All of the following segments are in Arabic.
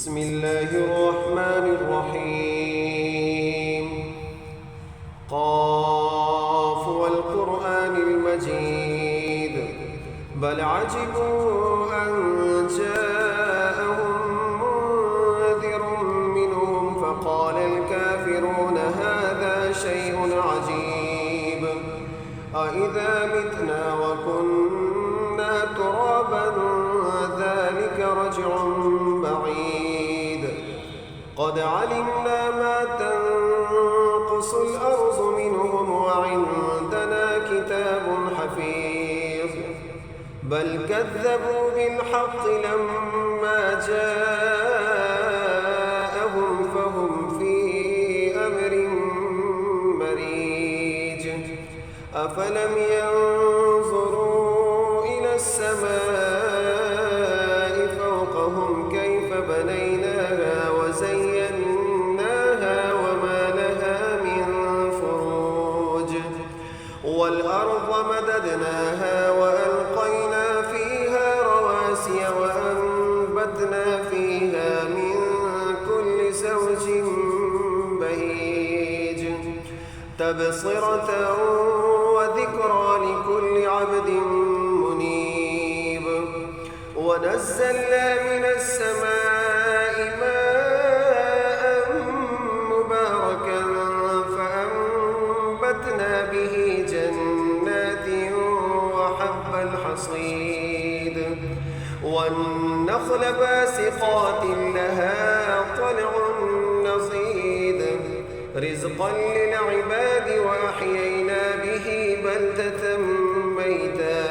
بسم الله الرحمن الرحيم. قاف والقرآن المجيد بل عجبوا أن جاءهم منذر منهم فقال الكافرون هذا شيء عجيب أإذا متنا وكنا ترابا ذلك رجع بعيد قد علمنا ما تنقص الأرض منهم وعندنا كتاب حفيظ بل كذبوا بالحق لما جاءهم فهم في أمر مريج أفلم ينظروا إلى السماء فوقهم كيف بنيناها وزيناها وما لها من فروج والأرض مددناها وألقينا فيها رواسي وأنبتنا فيها من كل زوج بهيج تبصرة وذكرى لكل عبد منيب ونزلنا من السماء ماء مباركا فأنبتنا به جنات وحب الحصيد والنخل باسقات لها طلع نضيد رزقا للعباد وأحيينا به بلدة ميتا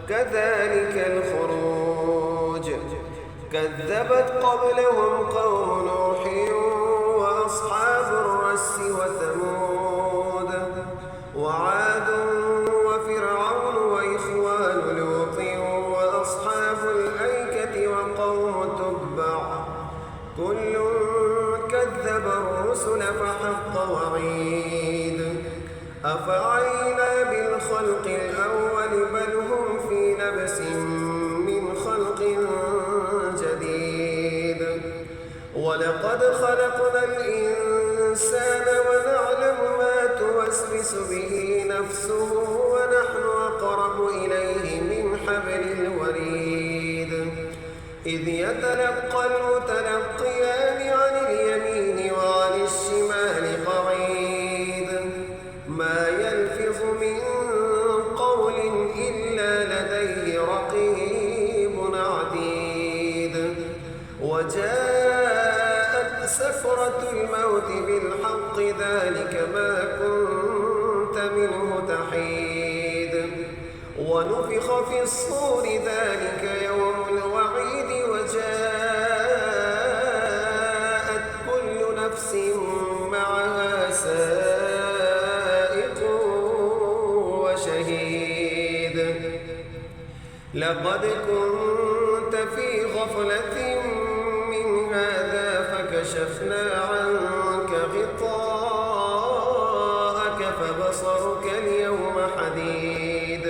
كذلك الخروج كذبت قبلهم قوم نوح وأصحاب الرس وثمود وعاد وفرعون وإخوان لوط وأصحاب الأيكة وقوم تبع كل كذب الرسل فحق وعيد أفعينا بالخلق الأول بل هم في لبس من خلق جديد ولقد خلقنا الإنسان ونعلم ما توسوس به نفسه ونحن أقرب إليه من حبل الوريد إذ يتلقى المتلقيان عن اليمين وعن الشمال قعيد ما يلفظ من قول إلا لديه رقيب عتيد وجاءت سكرة الموت بالحق ذلك ما كنت منه تحيد ونفخ في الصور ذلك يوم الوعيد وجاءت كل نفس معها سائق وشهيد لقد كنت في غفلة من هذا فكشفنا عنك غطاءك فبصرك اليوم حديد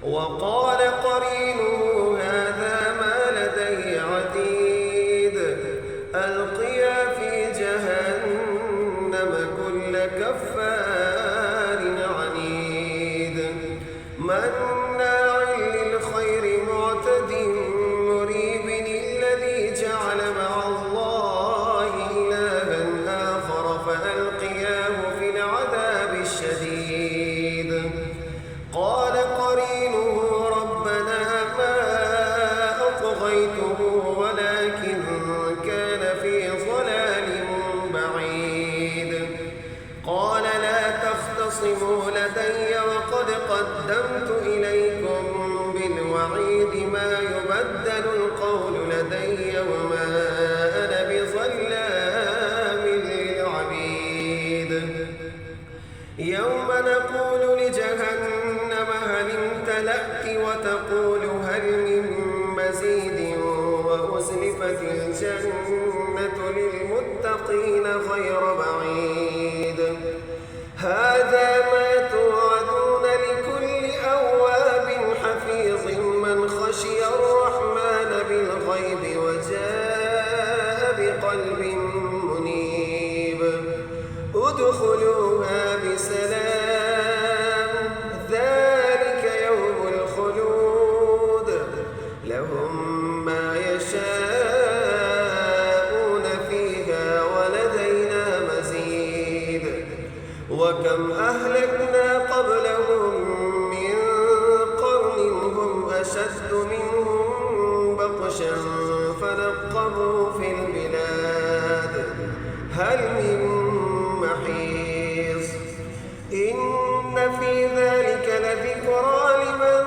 وقال قرينه هذا ما لدي عتيد ألقيا في جهنم كل كفار عنيد مناع للخير معتد مريب الذي جعل مع الله إلها آخر فألقياه في العذاب الشديد قال قرينه ربنا ما أطغيته ولكن كان في ضلال بعيد قال لا تختصموا لدي وقد قدمت إليكم بالوعيد ما يبدل القول لدي وما أنا بظلام للعبيد يوم نقول لجهنم هل امتلأت وتقول هل من مزيد وأزلفت الجنة للمتقين غير بعيد هذا ما توعدون لكل أواب حفيظ من خشي الرحمن بالغيب وجاء أشد منهم بطشا فنقبوا في البلاد هل من محيص إن في ذلك لذكرى لمن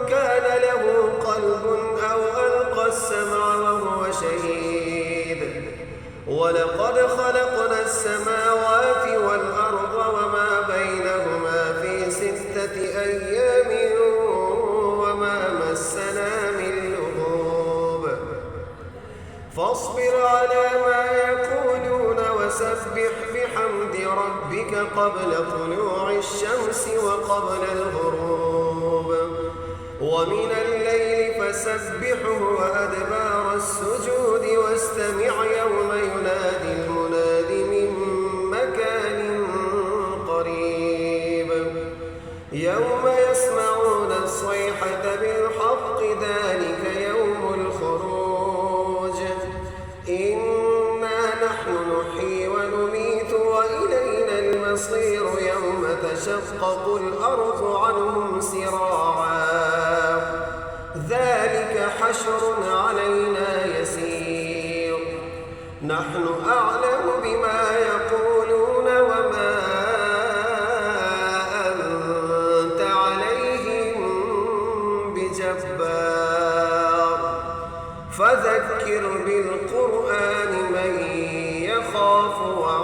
كان له قلب أو ألقى السمع وهو شهيد ولقد خلقنا السماوات والأرض وما بينهما في 6 أيام وما مسنا من لغوب فاصبر على ما يقولون وسبح بحمد ربك قبل طلوع الشمس وقبل الغروب ومن الليل فسبحه وأدبار السجود واستمع يوم ينادي المناد من مكان قريب يوم يسمعون الصيحة بالحق ذلك يوم الخروج إنا نحن نحيي ونميت وإلينا المصير يوم تشقق الأرض عنهم سراعا ذلك حشر علينا يسير نحن أعلم بما يقولون وما أنت عليهم بجبار فذكر بالقرآن من يخاف وعيد